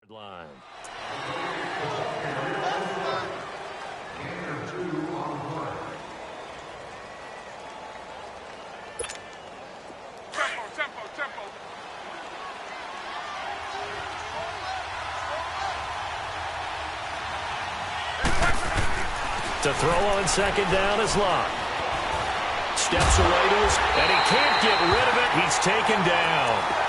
Line. Tempo. To throw on second down is Locke. Steps away to his, and he can't get rid of it. He's taken down.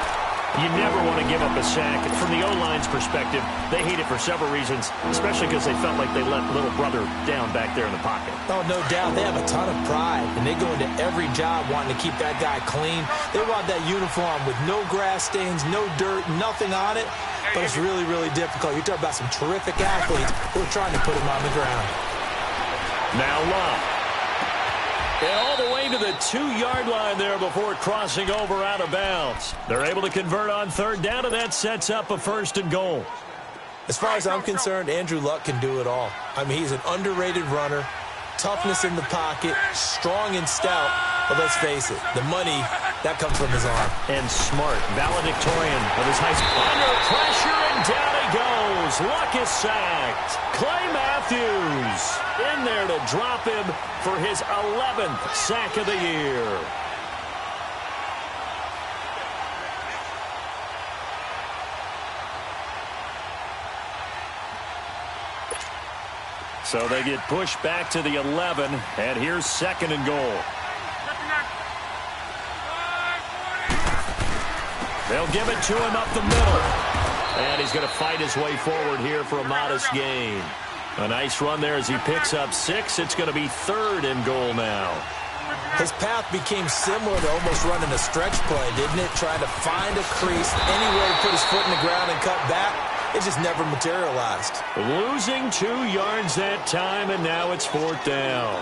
You never want to give up a sack. From the O-line's perspective, they hate it for several reasons, especially because they felt like they let little brother down back there in the pocket. Oh, no doubt. They have a ton of pride, and they go into every job wanting to keep that guy clean. They want that uniform with no grass stains, no dirt, nothing on it, but it's really, really difficult. You're talking about some terrific athletes who are trying to put him on the ground. Now Locke. And all the way to the 2-yard line there before crossing over out of bounds. They're able to convert on third down, and that sets up a 1st and goal. As far as I'm concerned, Andrew Luck can do it all. I mean, he's an underrated runner, toughness in the pocket, strong and stout. But let's face it, the money, that comes from his arm. And smart, valedictorian of his high school. Under pressure, and down he goes. Luck is sacked. Clay Matthews in there to drop him for his 11th sack of the year. So they get pushed back to the 11, and here's 2nd and goal. They'll give it to him up the middle. And he's going to fight his way forward here for a modest gain. A nice run there as he picks up 6. It's going to be 3rd and goal now. His path became similar to almost running a stretch play, didn't it? Trying to find a crease, anywhere to put his foot in the ground and cut back. It just never materialized. Losing 2 yards that time, and now it's 4th down.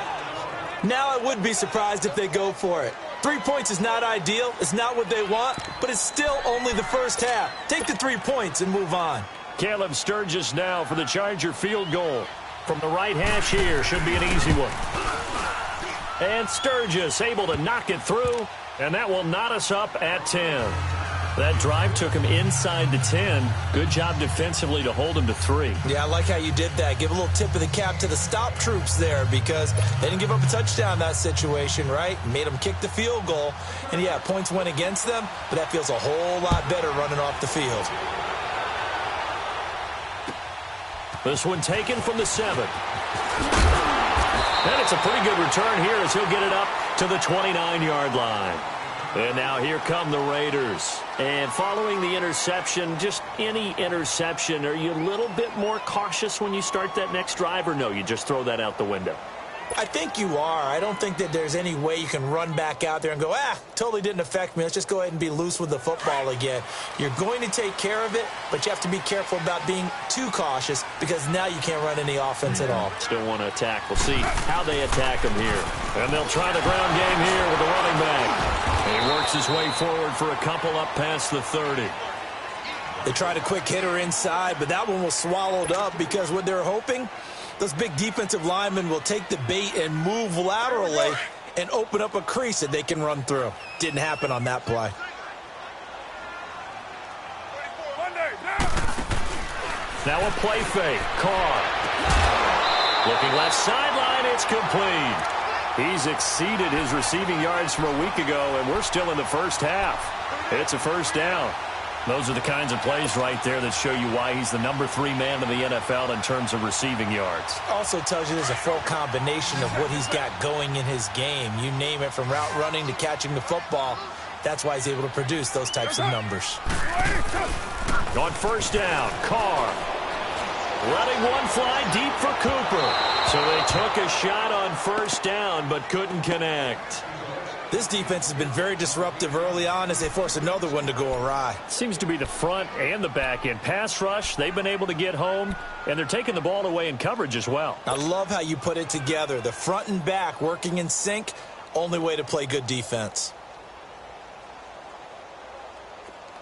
Now I would be surprised if they go for it. 3 points is not ideal. It's not what they want, but it's still only the first half. Take the 3 points and move on. Caleb Sturgis now for the Charger field goal. From the right hash here, should be an easy one. And Sturgis able to knock it through, and that will knot us up at 10. That drive took him inside the 10. Good job defensively to hold him to 3. Yeah, I like how you did that. Give a little tip of the cap to the stop troops there because they didn't give up a touchdown in that situation, right? Made them kick the field goal. And, yeah, points went against them, but that feels a whole lot better running off the field. This one taken from the 7. And it's a pretty good return here as he'll get it up to the 29-yard line. And now here come the Raiders. And following the interception, just any interception, are you a little bit more cautious when you start that next drive, or no, you just throw that out the window? I think you are. I don't think that there's any way you can run back out there and go, totally didn't affect me. Let's just go ahead and be loose with the football again. You're going to take care of it, but you have to be careful about being too cautious because now you can't run any offense at all. Still want to attack. We'll see how they attack him here. And they'll try the ground game here with the running back. And he works his way forward for a couple up past the 30. They tried a quick hitter inside, but that one was swallowed up because what they're hoping, those big defensive linemen will take the bait and move laterally and open up a crease that they can run through. Didn't happen on that play. Now a play fake. Carr. Looking left sideline, it's complete. He's exceeded his receiving yards from a week ago, and we're still in the first half. It's a 1st down. Those are the kinds of plays right there that show you why he's the number 3 man in the NFL in terms of receiving yards. Also tells you there's a full combination of what he's got going in his game. You name it, from route running to catching the football. That's why he's able to produce those types of numbers. On 1st down, Carr. Letting one fly deep for Cooper. So they took a shot on 1st down but couldn't connect. This defense has been very disruptive early on as they force another one to go awry. Seems to be the front and the back end. Pass rush, they've been able to get home, and they're taking the ball away in coverage as well. I love how you put it together. The front and back working in sync, only way to play good defense.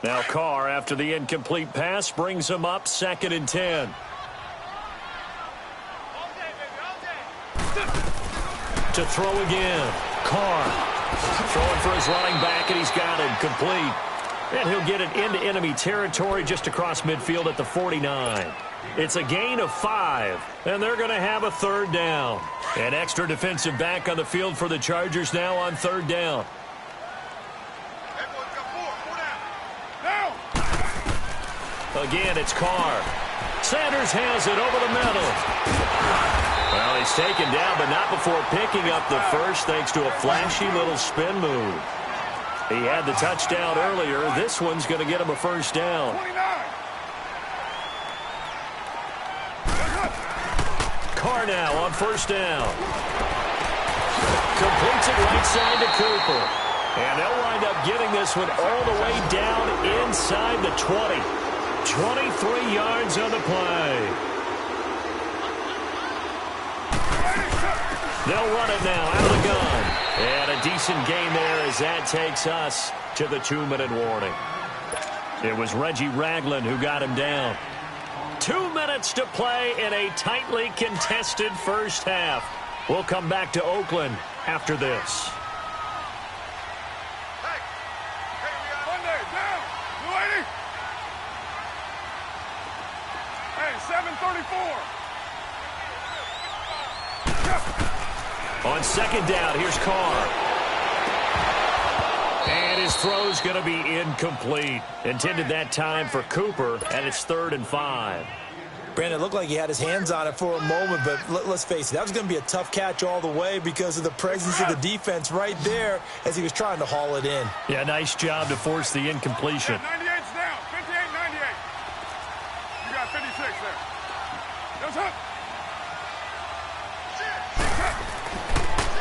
Now Carr, after the incomplete pass, brings him up 2nd and 10. To throw again. Carr. Throwing for his running back, and he's got it complete. And he'll get it into enemy territory just across midfield at the 49. It's a gain of 5, and they're going to have a third down. An extra defensive back on the field for the Chargers now on third down. Again, it's Carr. Sanders has it over the middle. Well, he's taken down, but not before picking up the first thanks to a flashy little spin move. He had the touchdown earlier. This one's going to get him a first down. Carr now on first down. Completes it right side to Cooper. And they'll wind up getting this one all the way down inside the 20. 23 yards on the play. They'll run it now out of the gun. And a decent gain there as that takes us to the 2-minute warning. It was Reggie Ragland who got him down. 2 minutes to play in a tightly contested first half. We'll come back to Oakland after this. On second down, here's Carr. And his throw's going to be incomplete. Intended that time for Cooper, and it's 3rd and 5. Brandon, it looked like he had his hands on it for a moment, but let's face it, that was going to be a tough catch all the way because of the presence of the defense right there as he was trying to haul it in. Yeah, nice job to force the incompletion. 98's down. 58, 98. You got 56 there. Goes up.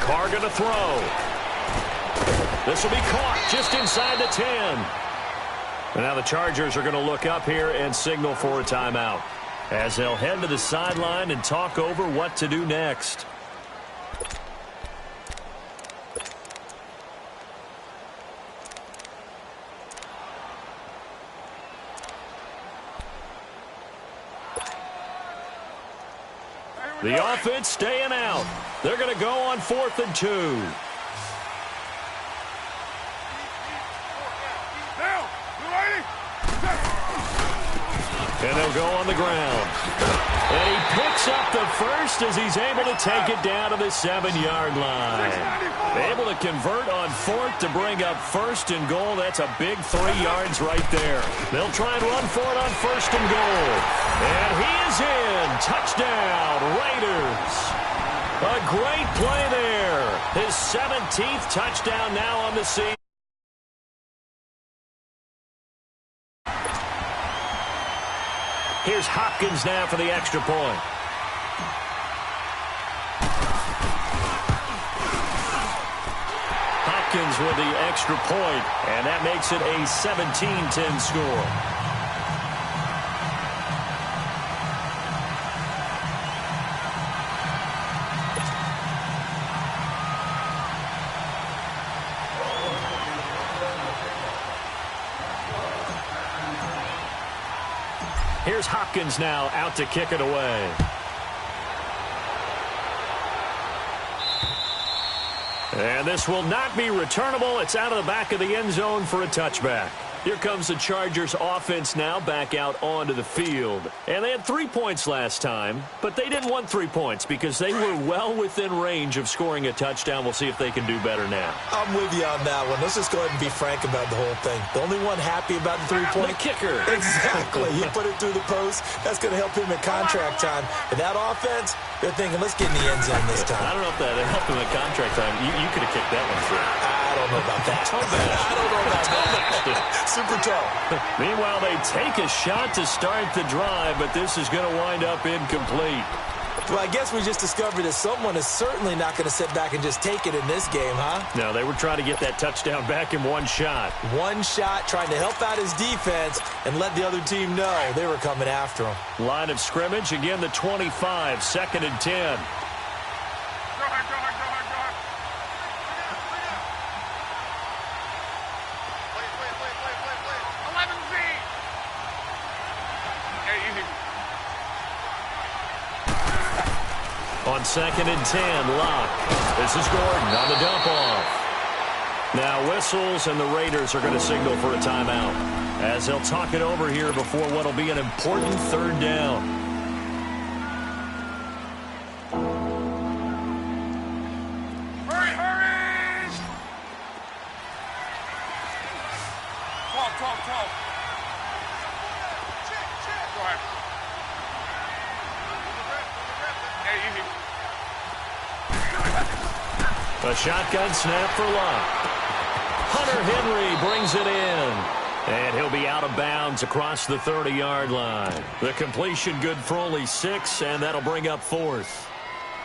Carr going to throw. This will be caught just inside the 10. And now the Chargers are going to look up here and signal for a timeout as they'll head to the sideline and talk over what to do next. The offense staying out. They're going to go on 4th and 2. And they'll go on the ground. And he picks up the first as he's able to take it down to the 7-yard line. Able to convert on 4th to bring up 1st and goal. That's a big 3 yards right there. They'll try and run for it on 1st and goal. And he is in. Touchdown, Raiders. A great play there. His 17th touchdown now on the season. Here's Hopkins now for the extra point. Hopkins with the extra point, and that makes it a 17-10 score. Here's Hopkins now out to kick it away. And this will not be returnable. It's out of the back of the end zone for a touchback. Here comes the Chargers offense now back out onto the field. And they had 3 points last time, but they didn't want 3 points because they were well within range of scoring a touchdown. We'll see if they can do better now. I'm with you on that one. Let's just go ahead and be frank about the whole thing. The only one happy about the 3-point kicker. Exactly. He put it through the post. That's going to help him at contract time. But that offense, they're thinking, let's get in the end zone this time. I don't know if that helped him at contract time. You could have kicked that one through. I don't know about that. I don't know about that. Super tough. Meanwhile, they take a shot to start the drive, but this is going to wind up incomplete. Well, I guess we just discovered that someone is certainly not going to sit back and just take it in this game, huh? No, they were trying to get that touchdown back in one shot. One shot, trying to help out his defense and let the other team know they were coming after him. Line of scrimmage, again the 25, 2nd and 10. On 2nd and 10, Locke. This is Gordon on the dump off. Now whistles, and the Raiders are going to signal for a timeout as they'll talk it over here before what will be an important third down. Hurry, hurry! Talk. Go ahead. Hey, easy. A shotgun snap for Locke. Hunter Henry brings it in. And he'll be out of bounds across the 30-yard line. The completion good for only 6, and that'll bring up 4th.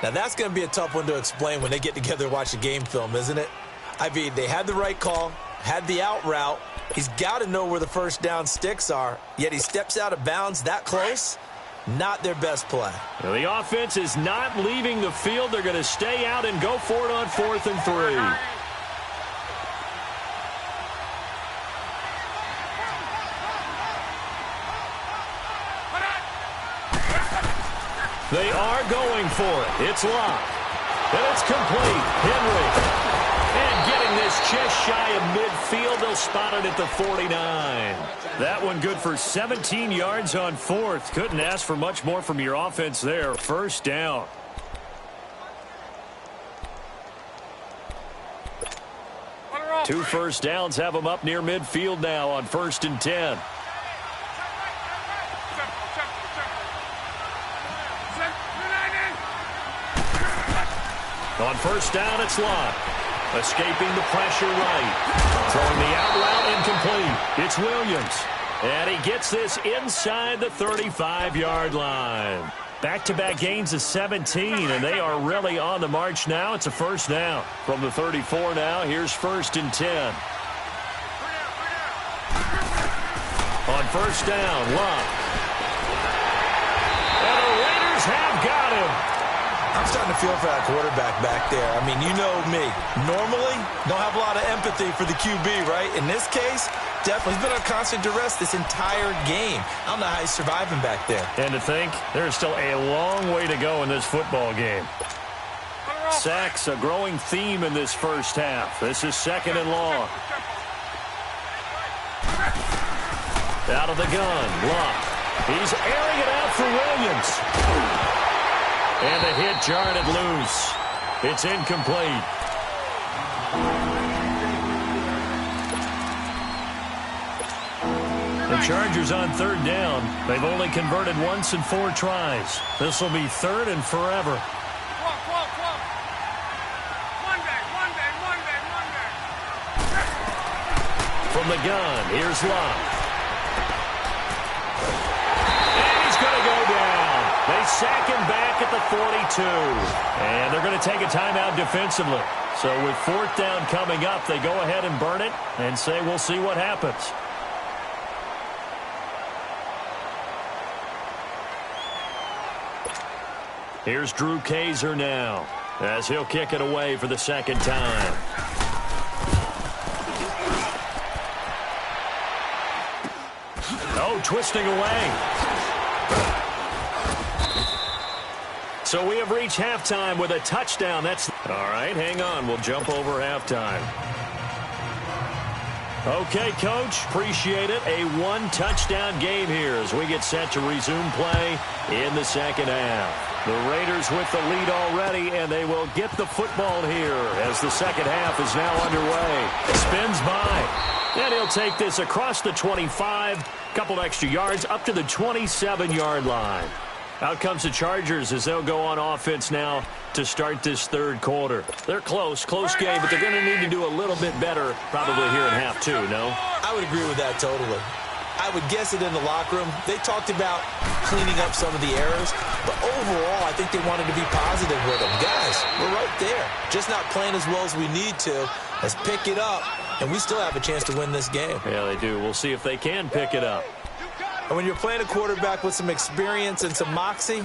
Now, that's going to be a tough one to explain when they get together and watch the game film, isn't it? I mean, they had the right call, had the out route. He's got to know where the first down sticks are, yet he steps out of bounds that close. Not their best play. Now, the offense is not leaving the field. They're going to stay out and go for it on 4th and 3. They are going for it. It's Locke. And it's complete. Henry. And getting this just shy of midfield. They'll spot it at the 49. That one good for 17 yards on 4th. Couldn't ask for much more from your offense there. First down. Two first downs have them up near midfield now on 1st and 10. On first down, it's Locke. Escaping the pressure right. Throwing the out route incomplete. It's Williams. And he gets this inside the 35-yard line. Back-to-back gains of 17, and they are really on the march now. It's a first down. From the 34 now, here's 1st and 10. On first down, Locke. And the Raiders have got him. I'm starting to feel for that quarterback back there. I mean, you know me. Normally, don't have a lot of empathy for the QB, right? In this case, definitely. He's been on constant duress this entire game. I don't know how he's surviving back there. And to think, there's still a long way to go in this football game. Sacks, a growing theme in this first half. This is 2nd and long. Out of the gun, Locke. He's airing it out for Williams. And the hit jarred it loose. It's incomplete. The Chargers on 3rd down. They've only converted once in 4 tries. This will be 3rd and forever. From the gun, here's Locke. And he's going to go down. They sack him back at the 42. And they're going to take a timeout defensively. So with 4th down coming up, they go ahead and burn it and say we'll see what happens. Here's Drew Kaiser now as he'll kick it away for the 2nd time. Oh, twisting away. So we have reached halftime with a touchdown. That's all right. Hang on. We'll jump over halftime. Okay, Coach. Appreciate it. A 1-touchdown game here as we get set to resume play in the 2nd half. The Raiders with the lead already, and they will get the football here as the 2nd half is now underway. Spins by. And he'll take this across the 25, couple extra yards, up to the 27-yard line. Out comes the Chargers as they'll go on offense now to start this 3rd quarter. They're close game, but they're going to need to do a little bit better probably here in half 2, no? I would agree with that totally. I would guess it in the locker room. They talked about cleaning up some of the errors, but overall, I think they wanted to be positive with them. Guys, we're right there. Just not playing as well as we need to. Let's pick it up, and we still have a chance to win this game. Yeah, they do. We'll see if they can pick it up. And when you're playing a quarterback with some experience and some moxie,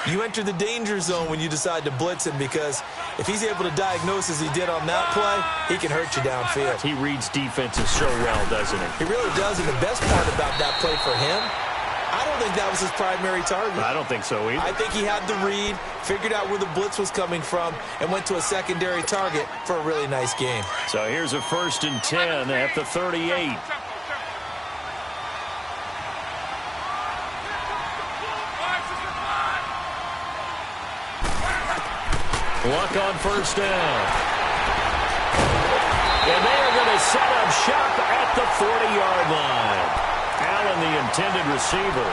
you enter the danger zone when you decide to blitz him, because if he's able to diagnose as he did on that play, he can hurt you downfield. He reads defenses so well, doesn't he? He really does, and the best part about that play for him, I don't think think that was his primary target. I don't think so either. I think he had the read, figured out where the blitz was coming from, and went to a secondary target for a really nice game. So here's a 1st and 10 at the 38. Luck on 1st down. And they are going to set up shop at the 40-yard line. Allen, the intended receiver.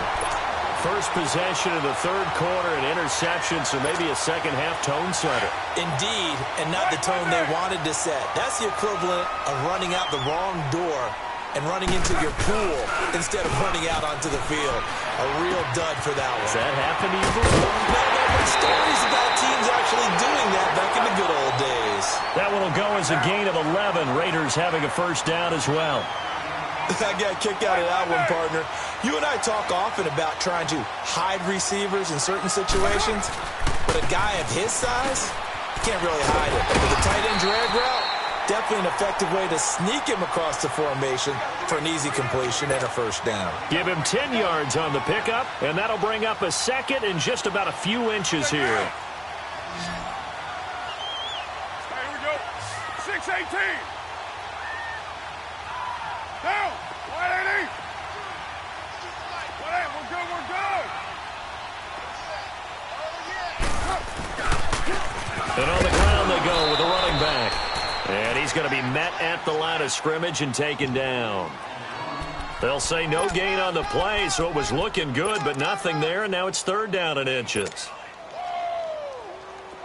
First possession of the 3rd quarter, an interception, so maybe a second-half tone setter. Indeed, and not the tone they wanted to set. That's the equivalent of running out the wrong door and running into your pool instead of running out onto the field. A real dud for that one. Does that happen to you before? No, but stories about teams actually doing that back in the good old days. That one will go as a gain of 11. Raiders having a 1st down as well. I got a kick out of that one, partner. You and I talk often about trying to hide receivers in certain situations, but a guy of his size, can't really hide it. With a tight end drag route, definitely an effective way to sneak him across the formation for an easy completion and a 1st down. Give him 10 yards on the pickup, and that'll bring up a 2nd and just about a few inches here. Here we go. 6-18. Down. 180. 180. We're good. We're good. And on the ground they go with the running back. And he's going to be met at the line of scrimmage and taken down. They'll say no gain on the play, so it was looking good, but nothing there, and now it's 3rd down and inches.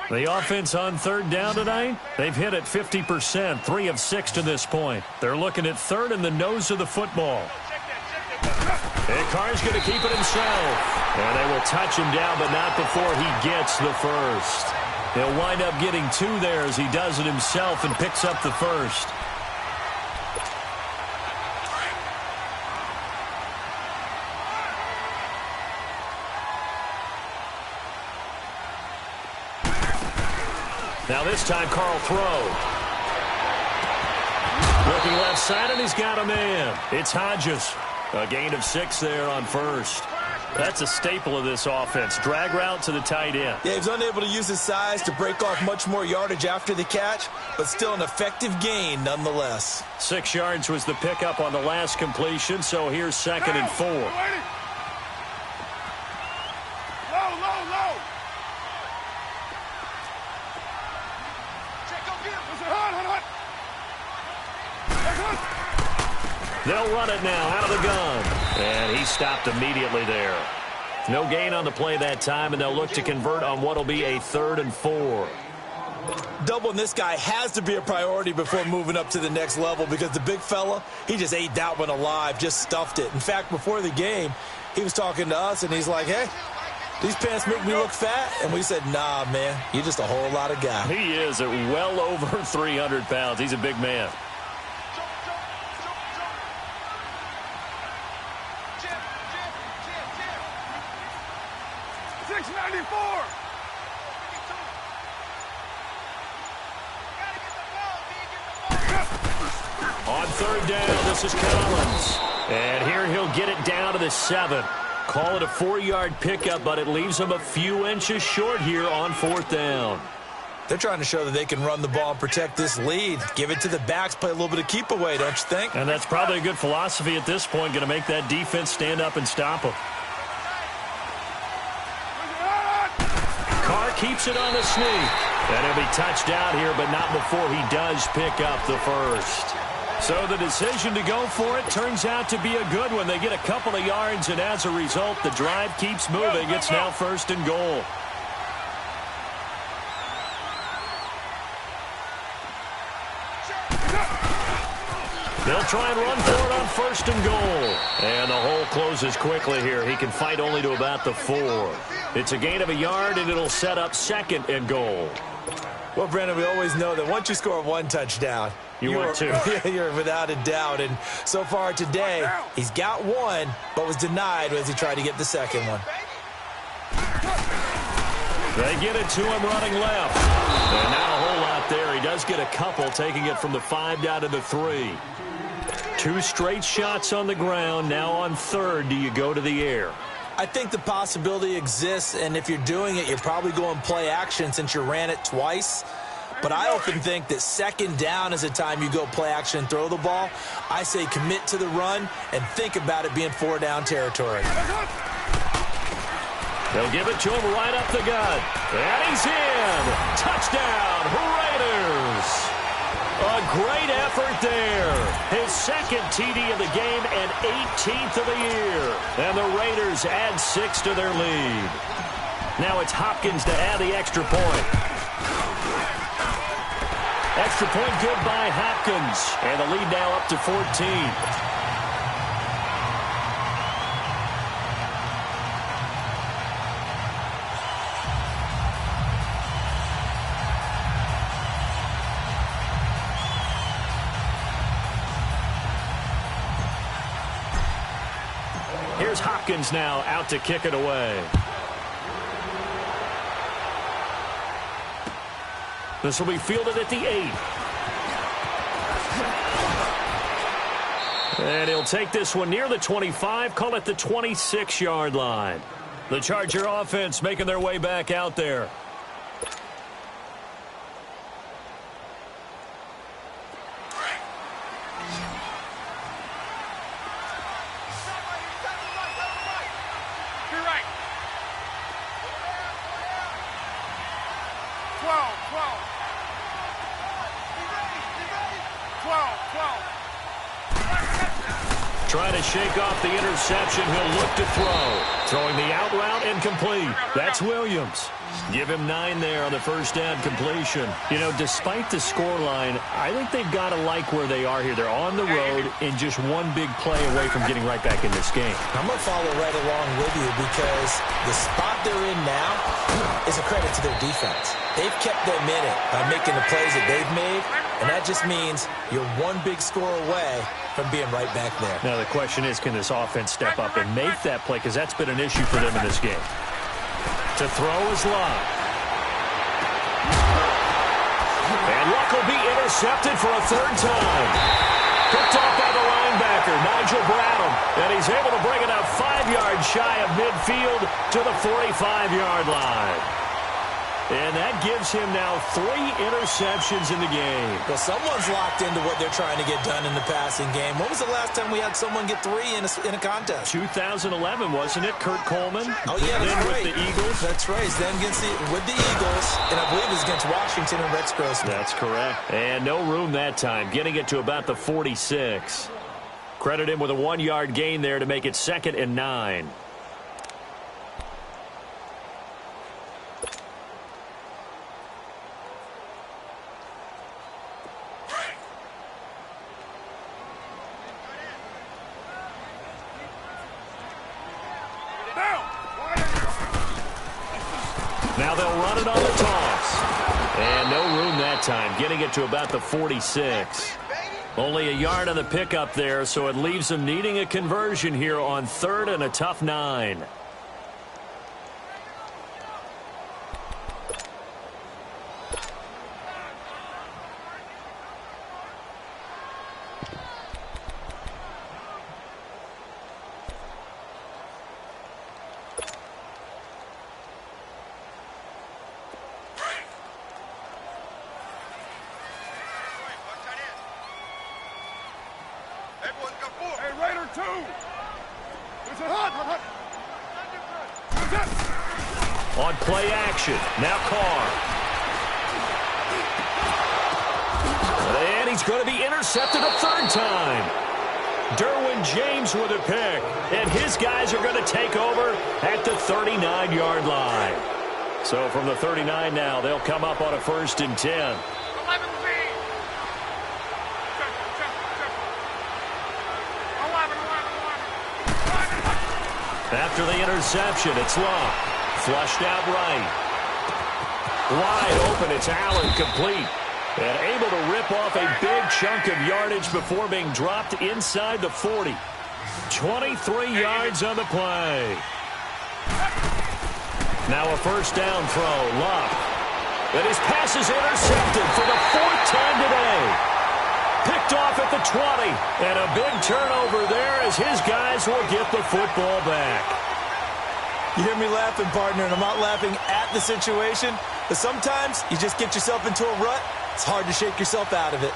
The offense on 3rd down tonight, they've hit it 50%, 3 of 6 to this point. They're looking at 3rd in the nose of the football. And Carr's going to keep it himself. And they will touch him down, but not before he gets the 1st. He'll wind up getting 2 there as he does it himself and picks up the 1st. Now this time, Carl throw. Looking left side, and he's got a man. It's Hodges. A gain of 6 there on 1st. That's a staple of this offense. Drag route to the tight end. Yeah, he was unable to use his size to break off much more yardage after the catch, but still an effective gain nonetheless. 6 yards was the pickup on the last completion, so here's 2nd and 4. Low. They'll run it now out of the gun. And he stopped immediately there. No gain on the play that time, and they'll look to convert on what will be a 3rd and 4. Doubling this guy has to be a priority before moving up to the next level because the big fella, he just ate that one alive, just stuffed it. In fact, before the game, he was talking to us, and he's like, hey, these pants make me look fat. And we said, nah, man, you're just a whole lot of guy. He is at well over 300 pounds. He's a big man. On 3rd down, this is Collins. And here he'll get it down to the 7. Call it a 4-yard pickup, but it leaves him a few inches short here on 4th down. They're trying to show that they can run the ball and protect this lead. Give it to the backs, play a little bit of keep away, don't you think? And that's probably a good philosophy at this point, going to make that defense stand up and stop him. Carr keeps it on the sneak. And he'll be touched out here, but not before he does pick up the 1st. So the decision to go for it turns out to be a good one. They get a couple of yards, and as a result, the drive keeps moving. It's now 1st and goal. They'll try and run for it on 1st and goal. And the hole closes quickly here. He can fight only to about the 4. It's a gain of a yard, and it'll set up 2nd and goal. Well, Brandon, we always know that once you score 1 touchdown, you're without a doubt. And so far today, he's got 1, but was denied as he tried to get the 2nd one. They get it to him running left. And not a whole lot there. He does get a couple, taking it from the 5 down to the 3. 2 straight shots on the ground. Now on 3rd, do you go to the air? I think the possibility exists, and if you're doing it, you're probably going play action since you ran it twice. But I often think that second down is the time you go play action and throw the ball. I say commit to the run and think about it being 4-down territory. They'll give it to him right up the gut. And he's in. Touchdown, Raiders. A great effort there. His second TD of the game and 18th of the year. And the Raiders add 6 to their lead. Now it's Hopkins to add the extra point. Extra point good by Hopkins. And the lead now up to 14. Here's Hopkins now out to kick it away. This will be fielded at the 8. And he'll take this one near the 25, call it the 26-yard line. The Charger offense making their way back out there. Trying to shake off the interception. He'll look to throw. Throwing the out route and complete. That's Williams. Give him 9 there on the first down completion. You know, despite the scoreline, I think they've got to like where they are here. They're on the road and just one big play away from getting right back in this game. I'm going to follow right along with you because the spot they're in now is a credit to their defense. They've kept them in it by making the plays that they've made, and that just means you're one big score away from being right back there. Now the question is, can this offense step up and make that play? Because that's been an issue for them in this game. To throw is Luck. And Luck will be intercepted for a 3rd time. Picked off by the linebacker, Nigel Brown. And he's able to bring it up 5 yards shy of midfield to the 45-yard line. And that gives him now 3 interceptions in the game. Well, someone's locked into what they're trying to get done in the passing game. When was the last time we had someone get 3 in a contest? 2011, wasn't it? Kurt Coleman. Oh, yeah, that's right. With the Eagles. That's right. Then with the Eagles, and I believe it was against Washington and Rex Grossman. That's correct. And no room that time, getting it to about the 46. Credit him with a 1-yard gain there to make it 2nd and 9. Now they'll run it on the toss. And no room that time, getting it to about the 46. Only a yard on the pickup there, so it leaves them needing a conversion here on 3rd and a tough 9. On play action, now Carr. And he's going to be intercepted a 3rd time. Derwin James with a pick. And his guys are going to take over at the 39-yard line. So from the 39 now, they'll come up on a 1st and 10. After the interception, it's Luck. Flushed out right. Wide open, it's Allen, complete. And able to rip off a big chunk of yardage before being dropped inside the 40. 23 yards on the play. Now a 1st down throw, Luck. And his pass is intercepted for the 4th time today. Picked off at the 20. And a big turnover there as his guys will get the football back. You hear me laughing, partner, and I'm not laughing at the situation, but sometimes you just get yourself into a rut. It's hard to shake yourself out of it.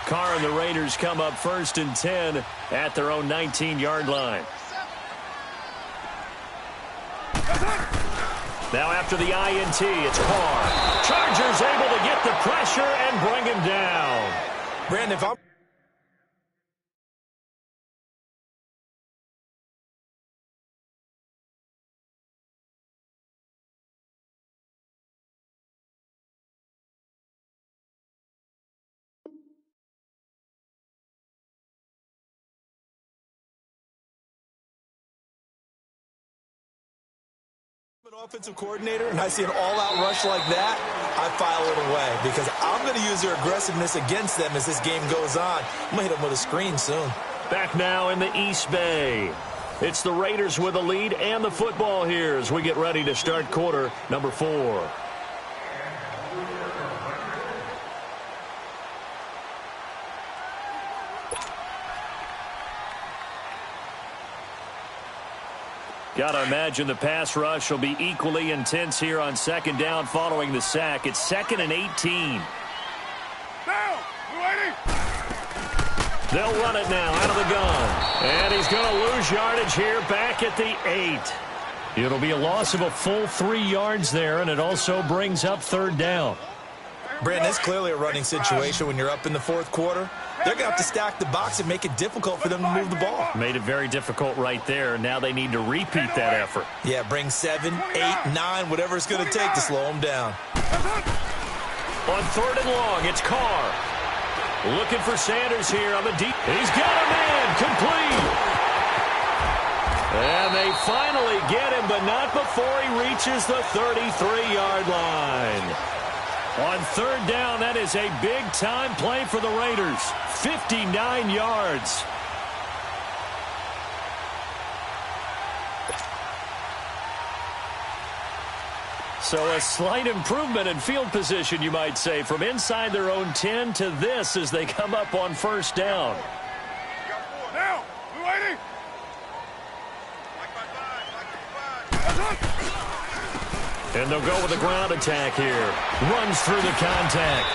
Carr and the Raiders come up 1st and 10 at their own 19-yard line. Now after the INT, it's Carr. Chargers able to get the pressure and bring him down. Brandon, if I'm an offensive coordinator and I see an all-out rush like that, I file it away because I'm going to use their aggressiveness against them as this game goes on. I'm going to hit them with a screen soon. Back now in the East Bay. It's the Raiders with the lead and the football here as we get ready to start quarter number 4. Got to imagine the pass rush will be equally intense here on 2nd down following the sack. It's 2nd and 18. Down! Lady! They'll run it now out of the gun. And he's going to lose yardage here back at the 8. It'll be a loss of a full 3 yards there, and it also brings up 3rd down. Brandon, it's clearly a running situation when you're up in the 4th quarter. They're going to have to stack the box and make it difficult for them to move the ball. Made it very difficult right there. Now they need to repeat that effort. Yeah, bring 7, 8, 9, whatever it's going to take to slow them down. On 3rd and long, it's Carr. Looking for Sanders here on the deep. He's got a man complete. And they finally get him, but not before he reaches the 33-yard line. On 3rd down, that is a big-time play for the Raiders. 59 yards. So a slight improvement in field position, you might say, from inside their own 10 to this as they come up on 1st down. Now! Lady! And they'll go with a ground attack here. Runs through the contact.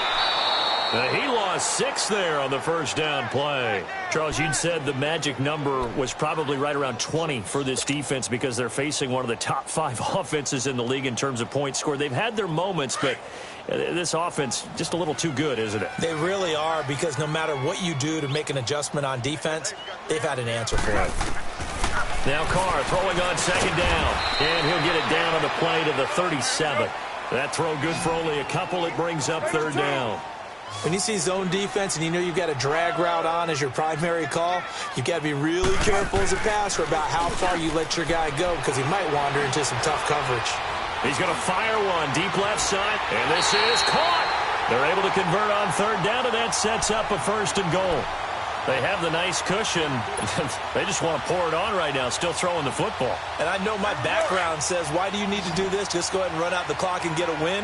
He lost 6 there on the 1st down play. Charles, you'd said the magic number was probably right around 20 for this defense because they're facing one of the top 5 offenses in the league in terms of points scored. They've had their moments, but this offense just a little too good, isn't it? They really are, because no matter what you do to make an adjustment on defense, they've had an answer for it. Now Carr throwing on 2nd down, and he'll get it down on the play to the 37. That throw good for only a couple. It brings up 3rd down. When you see zone defense and you know you've got a drag route on as your primary call, you've got to be really careful as a passer about how far you let your guy go because he might wander into some tough coverage. He's going to fire one deep left side, and this is caught. They're able to convert on 3rd down, and that sets up a 1st and goal. They have the nice cushion. They just want to pour it on right now, still throwing the football. And I know my background says, why do you need to do this? Just go ahead and run out the clock and get a win.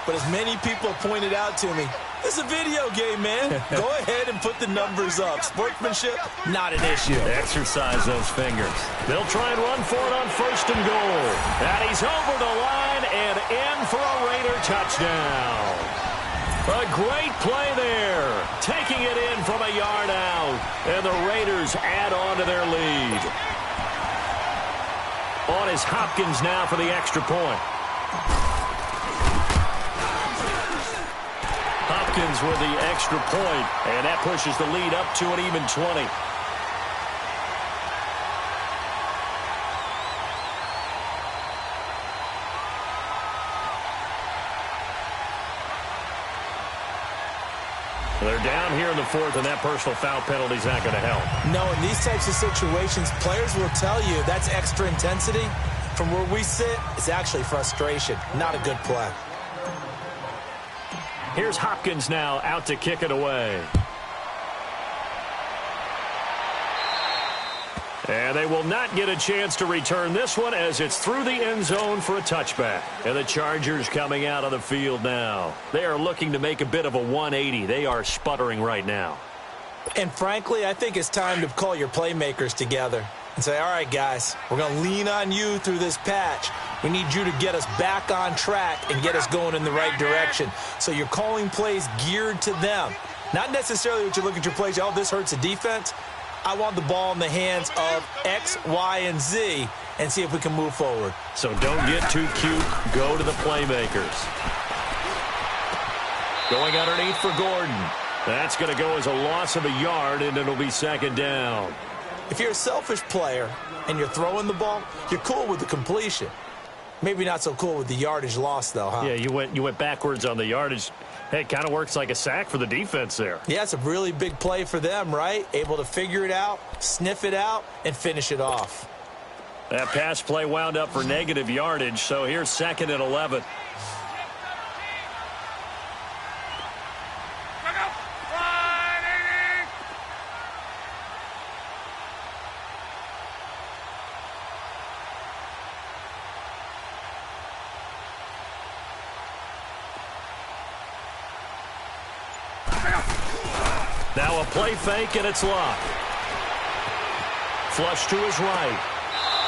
But as many people have pointed out to me, this is a video game, man. Go ahead and put the numbers up. Sportsmanship, not an issue. Exercise those fingers. They'll try and run for it on 1st and goal. And he's over the line and in for a Raider touchdown. A great play there. Taking it in from a yard out. And the Raiders add on to their lead. On is Hopkins now for the extra point. Hopkins with the extra point, and that pushes the lead up to an even 20. They're down here in the 4th, and that personal foul penalty is not going to help. No, in these types of situations, players will tell you that's extra intensity. From where we sit, it's actually frustration, not a good play. Here's Hopkins now out to kick it away. And they will not get a chance to return this one as it's through the end zone for a touchback. And the Chargers coming out of the field now. They are looking to make a bit of a 180. They are sputtering right now. And frankly, I think it's time to call your playmakers together and say, all right, guys, we're going to lean on you through this patch. We need you to get us back on track and get us going in the right direction. So you're calling plays geared to them. Not necessarily what you look at your plays, oh, this hurts the defense. I want the ball in the hands of X, Y, and Z and see if we can move forward. So don't get too cute. Go to the playmakers. Going underneath for Gordon. That's going to go as a loss of a yard, and it'll be second down. If you're a selfish player and you're throwing the ball, you're cool with the completion. Maybe not so cool with the yardage loss, though, huh? Yeah, you went backwards on the yardage. Hey, it kind of works like a sack for the defense there. Yeah, it's a really big play for them, right? Able to figure it out, sniff it out, and finish it off. That pass play wound up for negative yardage, so here's 2nd and 11. Now a play fake, and it's locked. Flush to his right.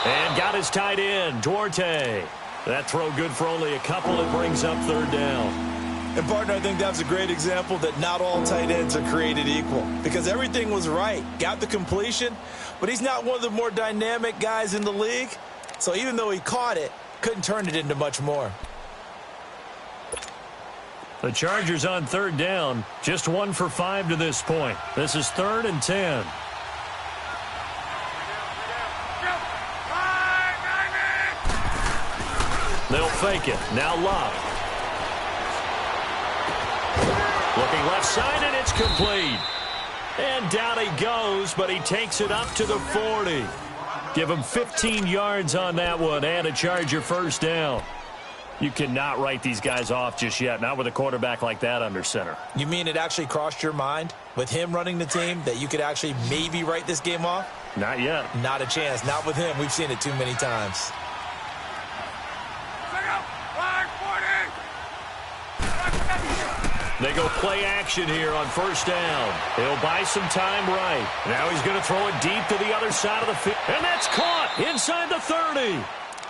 And got his tight end, Duarte. That throw good for only a couple. It brings up 3rd down. And, partner, I think that's a great example that not all tight ends are created equal. Because everything was right. Got the completion, but he's not one of the more dynamic guys in the league. So even though he caught it, couldn't turn it into much more. The Chargers on 3rd down, just 1 for 5 to this point. This is 3rd and 10. They'll fake it. Now Love. Looking left side, and it's complete. And down he goes, but he takes it up to the 40. Give him 15 yards on that one and a Charger first down. You cannot write these guys off just yet, not with a quarterback like that under center. You mean it actually crossed your mind with him running the team that you could actually maybe write this game off? Not yet. Not a chance. Not with him. We've seen it too many times. They go play action here on 1st down. He'll buy some time right. Now he's going to throw it deep to the other side of the field. And that's caught inside the 30.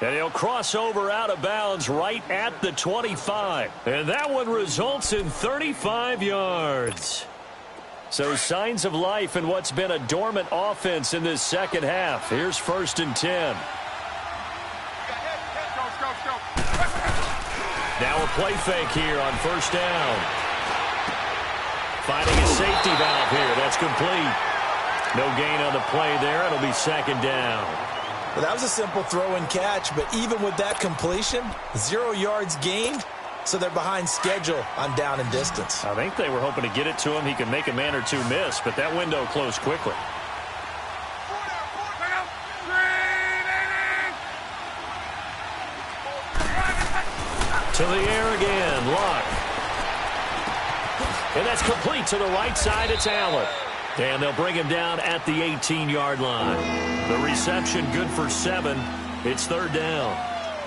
And he'll cross over out of bounds right at the 25. And that one results in 35 yards. So signs of life in what's been a dormant offense in this second half. Here's 1st and 10. Now a play fake here on 1st down. Finding a safety valve here. That's complete. No gain on the play there. It'll be 2nd down. Well, that was a simple throw and catch, but even with that completion, 0 yards gained, so they're behind schedule on down and distance. I think they were hoping to get it to him. He could make a man or two miss, but that window closed quickly. To the air again, Luck. And that's complete to the right side. It's Allen. And they'll bring him down at the 18-yard line. The reception good for 7. It's 3rd down.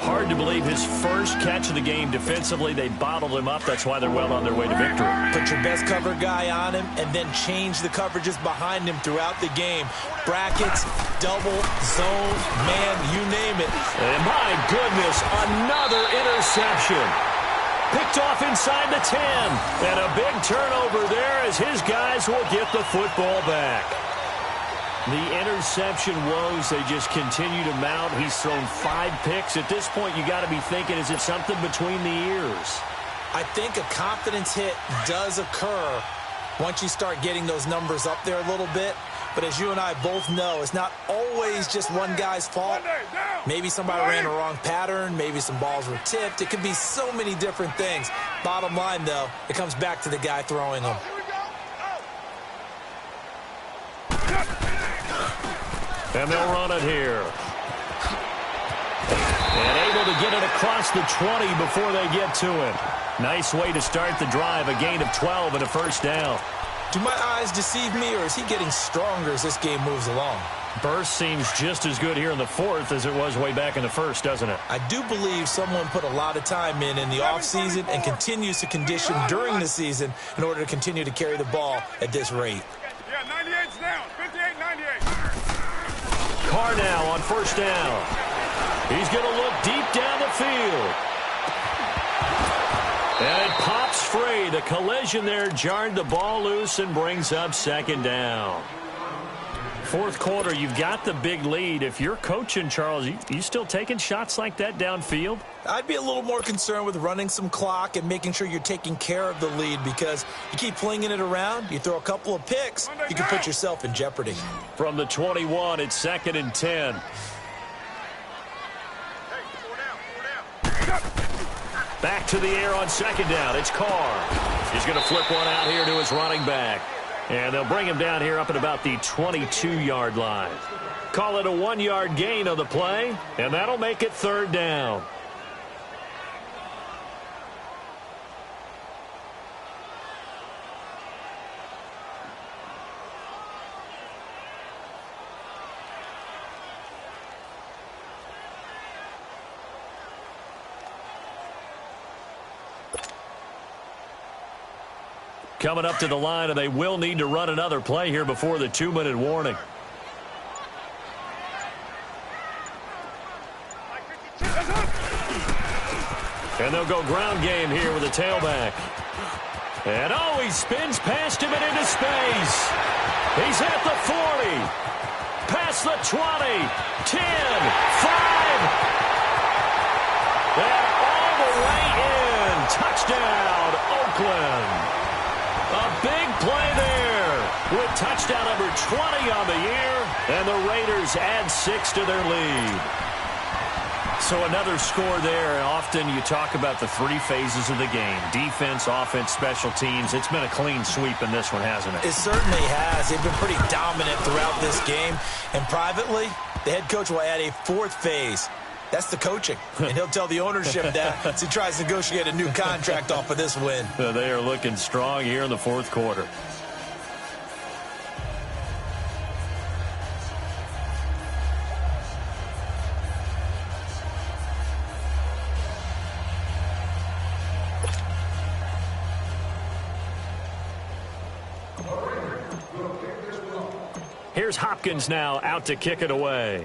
Hard to believe his first catch of the game defensively. They bottled him up. That's why they're well on their way to victory. Put your best cover guy on him and then change the coverages behind him throughout the game. Brackets, double, zone, man, you name it. And my goodness, another interception. Picked off inside the 10. And a big turnover there as his guys will get the football back. The interception woes, they just continue to mount. He's thrown 5 picks. At this point, you got to be thinking, is it something between the ears? I think a confidence hit does occur once you start getting those numbers up there a little bit. But as you and I both know, it's not always just one guy's fault. Maybe somebody ran a wrong pattern. Maybe some balls were tipped. It could be so many different things. Bottom line, though, it comes back to the guy throwing them. And they'll run it here. And able to get it across the 20 before they get to it. Nice way to start the drive. A gain of 12 and a first down. Do my eyes deceive me, or is he getting stronger as this game moves along? Burst seems just as good here in the 4th as it was way back in the 1st, doesn't it? I do believe someone put a lot of time in the offseason and continues to condition during the season in order to continue to carry the ball at this rate. Yeah, 98's down. 58, 98. Carr now on first down. He's going to look deep down the field. And it pops free. The collision there jarred the ball loose and brings up second down. Fourth quarter, you've got the big lead. If you're coaching, Charles, you still taking shots like that downfield? I'd be a little more concerned with running some clock and making sure you're taking care of the lead, because you keep flinging it around, you throw a couple of picks, you can put yourself in jeopardy. From the 21, it's 2nd and 10. Back to the air on second down. It's Carr. He's going to flip one out here to his running back. And they'll bring him down here up at about the 22-yard line. Call it a 1-yard gain on the play, and that'll make it third down. Coming up to the line, and they will need to run another play here before the 2-minute warning. And they'll go ground game here with a tailback. And oh, he spins past him and into space. He's at the 40. Past the 20. 10. 5. And all the way in. Touchdown, Oakland. A big play there with touchdown number 20 on the year, and the Raiders add 6 to their lead. So another score there. Often you talk about the 3 phases of the game: defense, offense, special teams. It's been a clean sweep in this one, hasn't it? It certainly has. They've been pretty dominant throughout this game. And privately, the head coach will add a 4th phase. That's the coaching. And he'll tell the ownership that as he tries to negotiate a new contract off of this win. They are looking strong here in the fourth quarter. Here's Hopkins now out to kick it away.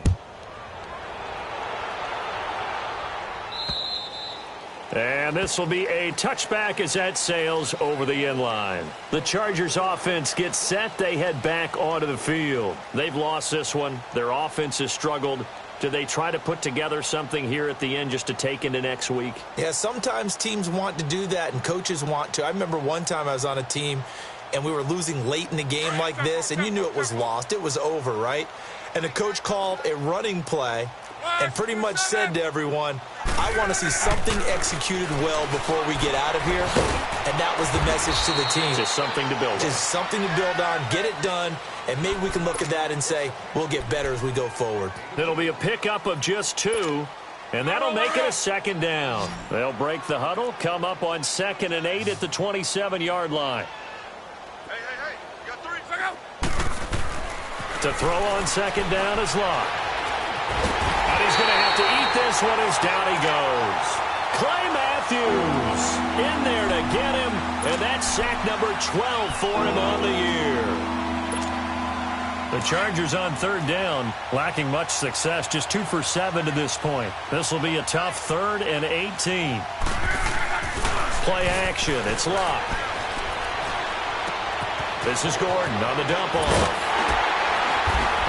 And this will be a touchback as that sails over the end line. The Chargers offense gets set. They head back onto the field. They've lost this one. Their offense has struggled. Do they try to put together something here at the end just to take into next week? Yeah, sometimes teams want to do that and coaches want to. I remember one time I was on a team and we were losing late in the game like this, and you knew it was lost. It was over, right? And the coach called a running play and pretty much said to everyone, I want to see something executed well before we get out of here. And that was the message to the team. Just something to build on. Just something to build on, get it done, and maybe we can look at that and say, we'll get better as we go forward. It'll be a pickup of just 2, and that'll make it a second down. They'll break the huddle, come up on 2nd and 8 at the 27-yard line. Hey, you got 3, second. To throw on second down is Locke. And he's going to have to eat this one as down he goes. Clay Matthews in there to get him, and that's sack number 12 for him on the year. The Chargers on third down, lacking much success, just 2 for 7 to this point. This will be a tough 3rd and 18. Play action, it's Locke. This is Gordon on the dump off.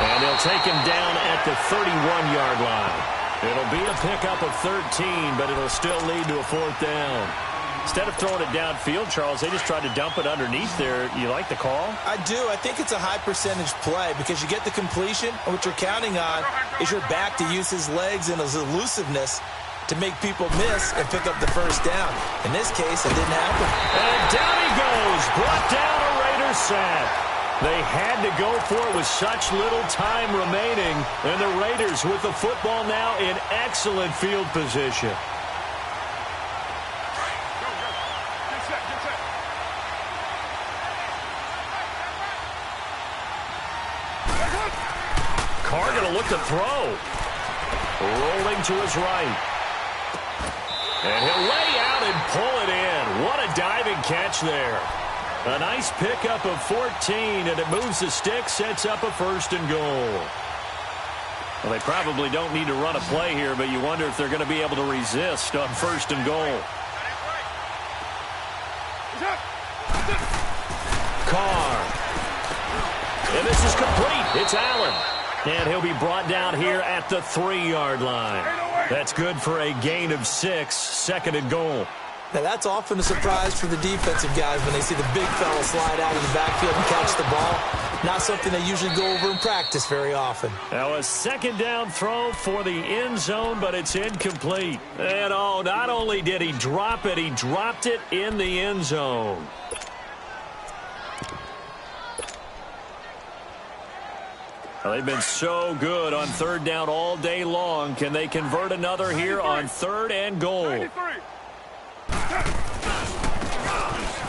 And they'll take him down at the 31-yard line. It'll be a pickup of 13, but it'll still lead to a 4th down. Instead of throwing it downfield, Charles, they just tried to dump it underneath there. You like the call? I do. I think it's a high-percentage play because you get the completion, and what you're counting on is your back to use his legs and his elusiveness to make people miss and pick up the first down. In this case, it didn't happen. And down he goes. Brought down a Raiders sack. They had to go for it with such little time remaining. And the Raiders with the football now in excellent field position. Get set. Carr going to look to throw. Rolling to his right. And he'll lay out and pull it in. What a diving catch there. A nice pickup of 14, and it moves the stick, sets up a 1st and goal. Well, they probably don't need to run a play here, but you wonder if they're going to be able to resist on 1st and goal. Carr. And this is complete. It's Allen. And he'll be brought down here at the 3-yard line. That's good for a gain of 6, 2nd and goal. Now, that's often a surprise for the defensive guys when they see the big fella slide out of the backfield and catch the ball. Not something they usually go over in practice very often. Now, a 2nd down throw for the end zone, but it's incomplete. And, oh, not only did he drop it, he dropped it in the end zone. Well, they've been so good on 3rd down all day long. Can they convert another here on 3rd and goal?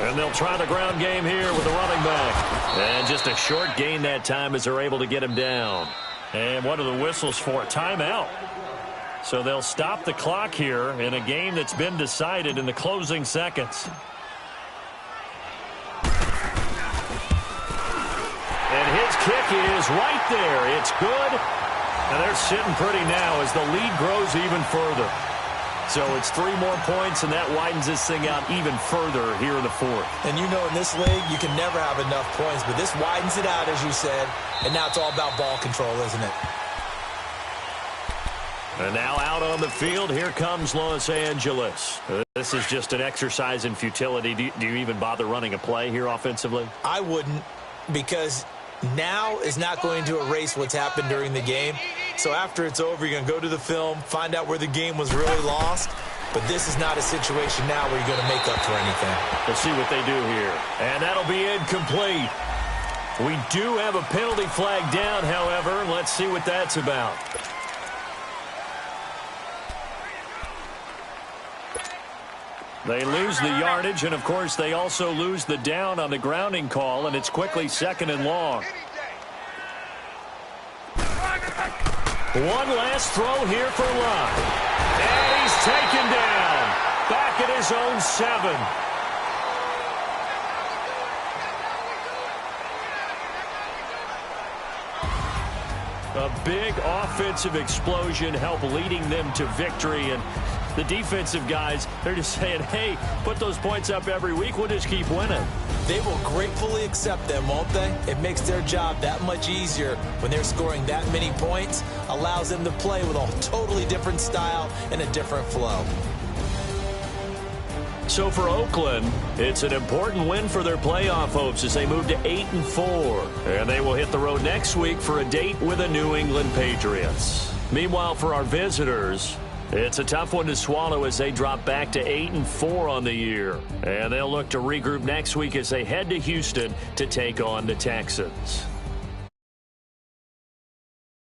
And they'll try the ground game here with the running back. And just a short gain that time as they're able to get him down. And what are the whistles for? Timeout. So they'll stop the clock here in a game that's been decided in the closing seconds. And his kick is right there. It's good. And they're sitting pretty now as the lead grows even further. So it's 3 more points, and that widens this thing out even further here in the 4th. And you know in this league, you can never have enough points, but this widens it out, as you said, and now it's all about ball control, isn't it? And now out on the field, here comes Los Angeles. This is just an exercise in futility. Do you even bother running a play here offensively? I wouldn't, because now is not going to erase what's happened during the game. So after it's over, you're going to go to the film, find out where the game was really lost. But this is not a situation now where you're going to make up for anything. We'll see what they do here. And that'll be incomplete. We do have a penalty flag down, however. Let's see what that's about. They lose the yardage, and, of course, they also lose the down on the grounding call, and it's quickly 2nd and long. One last throw here for Lott. And he's taken down. Back at his own 7. A big offensive explosion helped leading them to victory. And the defensive guys, they're just saying, hey, put those points up every week. We'll just keep winning. They will gratefully accept them, won't they? It makes their job that much easier when they're scoring that many points. Allows them to play with a totally different style and a different flow. So for Oakland, it's an important win for their playoff hopes as they move to 8-4. And they will hit the road next week for a date with the New England Patriots. Meanwhile, for our visitors, it's a tough one to swallow as they drop back to 8-4 on the year. And they'll look to regroup next week as they head to Houston to take on the Texans.